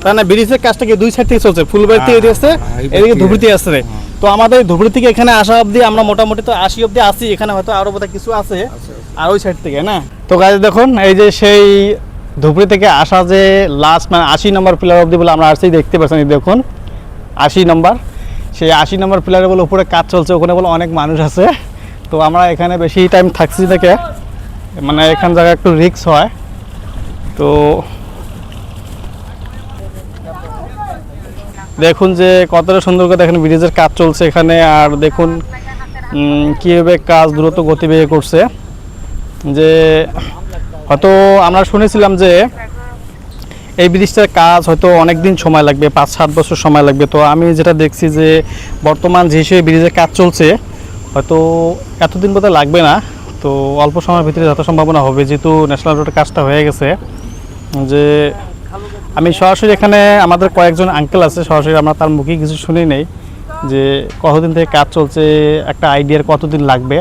তাই না? ব্রিজের কাজটা কি দুই সাইড থেকে চলছে, ফুলবাড়ি থেকে এদিকে আসছে, এদিকে ধুবড়িতে আসছে। তো আমাদের ধুবড়ি থেকে এখানে আসা অবধি আমরা মোটামুটি তো 80 অবধি আসি, এখানে হয়তো আরো বোধহয় কিছু আছে আর ওই সাইড থেকে না। তো গাইজ দেখুন এই যে সেই ধুবড়ি থেকে আসা যে লাস্ট মানে 80 নম্বর পিলার অবধি বলে আমরা আসছি, দেখতে পাচ্ছেন দেখুন 80 নম্বর, সেই 80 নম্বর পিলারে বলে উপরে কাজ চলছে, ওখানে বলে অনেক মানুষ আছে। তো আমরা এখানে বেশি টাইম থাকছি থেকে মানে এখান জায়গায় একটু রিস্ক হয়। তো দেখুন যে কতটা সুন্দর করে দেখেন ব্রিজের কাজ চলছে এখানে, আর দেখুন কীভাবে কাজ দ্রুত গতিবেগে করছে। যে হয়তো আমরা শুনেছিলাম যে এই ব্রিজটার কাজ হয়তো অনেক দিন সময় লাগবে, 5-7 বছর সময় লাগবে। তো আমি যেটা দেখছি যে বর্তমান যে হিসেবে ব্রিজের কাজ চলছে হয়তো এতদিন বোধহয় লাগবে না, তো অল্প সময়ের ভিতরে যত সম্ভাবনা হবে, যেহেতু ন্যাশনাল রোডের কাজটা হয়ে গেছে। যে আমি সরাসরি এখানে আমাদের কয়েকজন আঙ্কেল আছে, সরাসরি আমরা তার মুখে কিছু শুনি নেই যে কতদিন থেকে কাজ চলছে, একটা আইডিয়ার কতদিন লাগবে।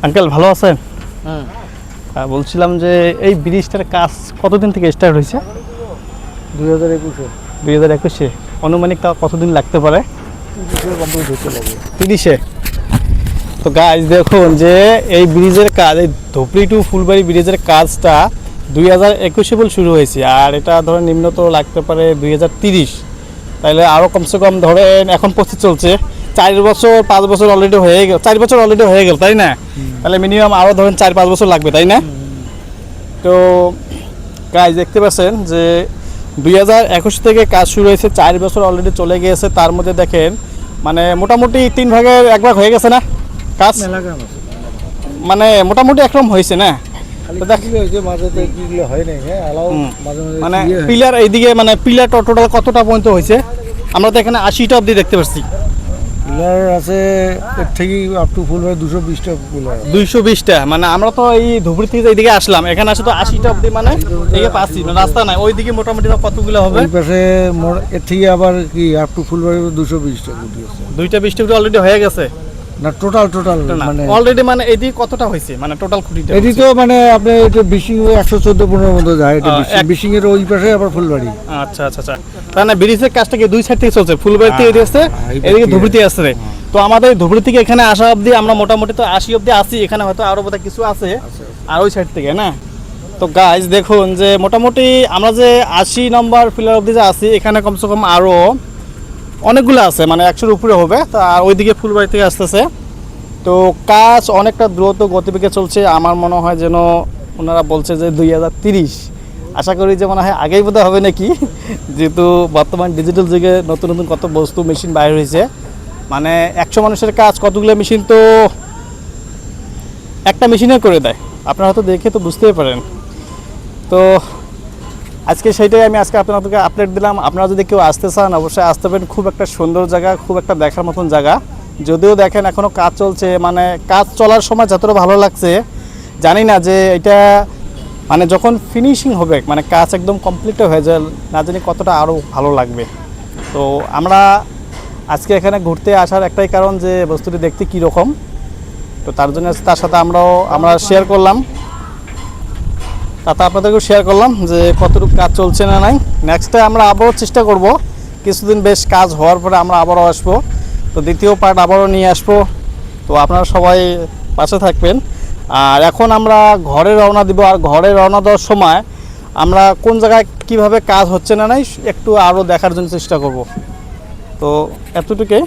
আঙ্কেল ভালো আছেন? বলছিলাম যে এই ব্রিজটার কাজ কতদিন থেকে স্টার্ট হয়েছে? 2021-এ। আনুমানিক তা কতদিন লাগতে পারে? 30-এ। তো গাইজ দেখুন যে এই ব্রিজের কাজ, এই ধুবড়ি টু ফুলবাড়ি ব্রিজের কাজটা 2021 বলে শুরু হয়েছে, আর এটা ধরেন নিম্নত লাগতে পারে 2030। তাইলে আরও কমসে কম ধরেন এখন 25 চলছে, 4 বছর 5 বছর অলরেডি হয়ে গেল, 4 বছর অলরেডি হয়ে গেল, তাই না? তাহলে মিনিমাম আরও ধরেন 4-5 বছর লাগবে, তাই না? তো গাইজ দেখতে পাচ্ছেন যে 2021 থেকে কাজ শুরু হয়েছে, 4 বছর অলরেডি চলে গিয়েছে। তার মধ্যে দেখেন মানে মোটামুটি 3 ভাগের 1 ভাগ হয়ে গেছে না কাজ, মানে মোটামুটি একরকম হয়েছে না। মানে পিলার এইদিকে মানে পিলার টোটাল কতটা পর্যন্ত হয়েছে? আমরা তো এখানে 80টা অবধি দেখতে পাচ্ছি। পিলার আছে এর থেকে আপ টু ফুলবাড়ি 220টা পিলার। 220টা, মানে আমরা তো এই ধুবড়ি থেকে এইদিকে আসলাম, এখানে আসে তো 80টা অবধি মানে এইদিকে পাচ্ছি না, রাস্তা নাই। ওইদিকে মোটামুটি কতগুলো হবে? ওই পাশে এর থেকে আবার কি আপ টু ফুলবাড়ি 220টা গুটি আছে। 220টা অলরেডি হয়ে গেছে না টোটাল মানে অলরেডি মানে এইদিকে কতটা হয়েছে মানে টোটাল খুঁটিটা? এটি তো মানে আপনি এটা বিশিং 114-15 মতো যায়, এটা বিশিং এর ওই পাশে আবার ফুলবাড়ি। আচ্ছা আচ্ছা আচ্ছা, তার মানে ব্রিজের কাজটা কি দুই সাইড থেকে চলছে, ফুলবাড়ি থেকে এদিকে আসছে, এদিকে ধুবড়িতে আসছে। তো আমাদের ধুবড়ি থেকে এখানে আসা অবধি আমরা মোটামুটি তো 80 অবধি আসি, এখানে হয়তো আরো বোধহয় কিছু আছে আর ওই সাইড থেকে না। তো গাইজ দেখুন যে মোটামুটি আমরা যে 80 নম্বর পিলার অবধি যে আসি, এখানে কমসে কম আরও অনেকগুলো আছে, মানে 100-এর উপরে হবে। তা আর ওইদিকে ফুলবাড়ি থেকে আসতেছে। তো কাজ অনেকটা দ্রুত গতিবেগে চলছে। আমার মনে হয় যেন ওনারা বলছে যে 2030, আশা করি যে মনে হয় আগেই বোধহয় হবে নাকি, যেহেতু বর্তমান ডিজিটাল যুগে নতুন নতুন কত বস্তু মেশিন বাইর হয়েছে। মানে 100 মানুষের কাজ কতগুলো মেশিন তো একটা মেশিনে করে দেয়, আপনারা হয়তো দেখে তো বুঝতেই পারেন। তো আজকে সেইটাই আমি আজকে আপনাদেরকে আপডেট দিলাম। আপনারা যদি কেউ আসতে চান অবশ্যই আসতে পারেন, খুব একটা সুন্দর জায়গা, খুব একটা দেখার মতন জায়গা। যদিও দেখেন এখনও কাজ চলছে, মানে কাজ চলার সময় যতটা ভালো লাগছে জানি না যে এটা মানে যখন ফিনিশিং হবে, মানে কাজ একদম কমপ্লিট হয়ে যায়, না জানি কতটা আরও ভালো লাগবে। তো আমরা আজকে এখানে ঘুরতে আসার একটাই কারণ যে বস্তুটি দেখতে কীরকম, তো তার জন্য তার সাথে আমরা শেয়ার করলাম, তাতে আপনাদেরকেও শেয়ার করলাম যে কতটুকু কাজ চলছে না নাই। নেক্সটে আমরা আবারও চেষ্টা করব, কিছুদিন বেশ কাজ হওয়ার পরে আমরা আবারও আসবো, তো দ্বিতীয় পার্ট আবারও নিয়ে আসবো। তো আপনারা সবাই পাশে থাকবেন। আর এখন আমরা ঘরে রওনা দিব, আর ঘরে রওনা দেওয়ার সময় আমরা কোন জায়গায় কিভাবে কাজ হচ্ছে না নাই একটু আরও দেখার জন্য চেষ্টা করব। তো এতটুকুই।